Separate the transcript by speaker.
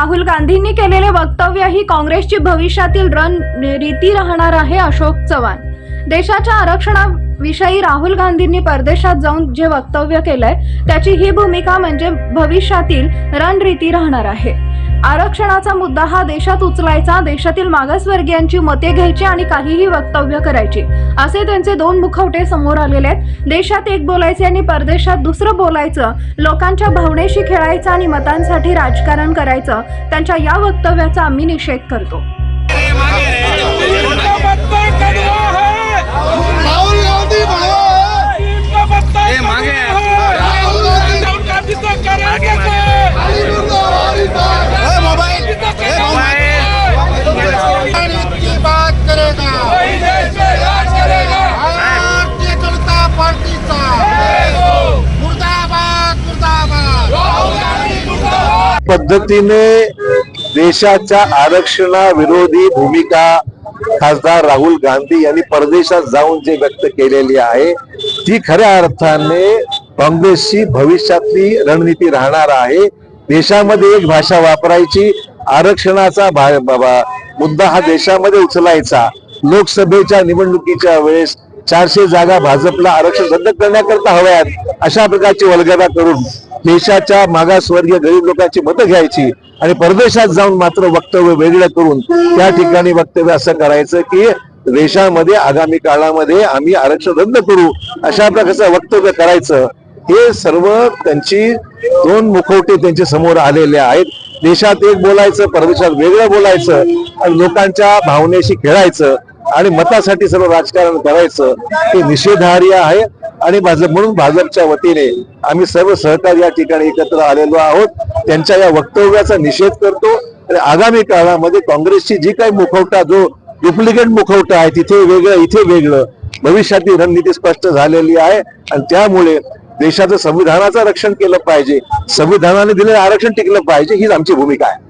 Speaker 1: राहुल गांधींनी केलेले वक्तव्य ही काँग्रेसची भविष्यातील रणनीती राहणार आहे. अशोक चव्हाण. देशाच्या आरक्षणाविषयी राहुल गांधींनी परदेशात जाऊन जे वक्तव्य केलंय त्याची ही भूमिका म्हणजे भविष्यातील रणनीती राहणार आहे. आरक्षणाचा मुद्दा हा देशात उचलायचा, देशातील मागासवर्गीयांची मते घ्यायची आणि काहीही वक्तव्य करायची, असे त्यांचे दोन मुखवटे समोर आलेले आहेत. देशात एक बोलायचे आणि परदेशात दुसरं बोलायचं, लोकांच्या भावनेशी खेळायचं आणि मतांसाठी राजकारण करायचं. त्यांच्या या वक्तव्याचा आम्ही निषेध करतो.
Speaker 2: पद्धतीने देशाच्या आरक्षणाविरोधी भूमिका खासदार राहुल गांधी यांनी परदेशात जाऊन जे व्यक्त केलेली आहे ती खऱ्या अर्थाने काँग्रेसची भविष्यातली रणनीती राहणार आहे. देशामध्ये एक भाषा वापरायची, आरक्षणाचा मुद्दा हा देशामध्ये उचलायचा. लोकसभेच्या निवडणुकीच्या वेळेस 400 जागा भाजपला आरक्षण रद्द करण्याकरता हव्यात, अशा प्रकारची वल्गना करून देशाच्या मागासवर्गीय गरीब लोकांची मतं घ्यायची आणि परदेशात जाऊन मात्र वक्तव्य वेगळं करून त्या ठिकाणी वक्तव्य असं करायचं की देशामध्ये आगामी काळामध्ये आम्ही आरक्षण रद्द करू, अशा प्रकारचं वक्तव्य करायचं. हे सर्व त्यांची दोन मुखवटे त्यांच्या समोर आलेले आहेत. देशात एक बोलायचं, परदेशात वेगळं बोलायचं आणि लोकांच्या भावनेशी खेळायचं आणि मतासाठी सर्व राजकारण करायचं, हे निषेधार्ह आहे. आणि म्हणून भाजपच्या वतीने आम्ही सर्व सहकारी या ठिकाणी एकत्र आलेलो आहोत. त्यांच्या या वक्तव्याचा निषेध करतो आणि आगामी काळामध्ये काँग्रेसची जी काही मुखवटा, जो डुप्लिकेट मुखवटा आहे, तिथे वेगळं इथे वेगळं, भविष्यातील रणनीती स्पष्ट झालेली आहे. आणि त्यामुळे देशाचं संविधानाचं रक्षण केलं पाहिजे, संविधानाने दिलेलं आरक्षण टिकलं पाहिजे, हीच आमची भूमिका आहे.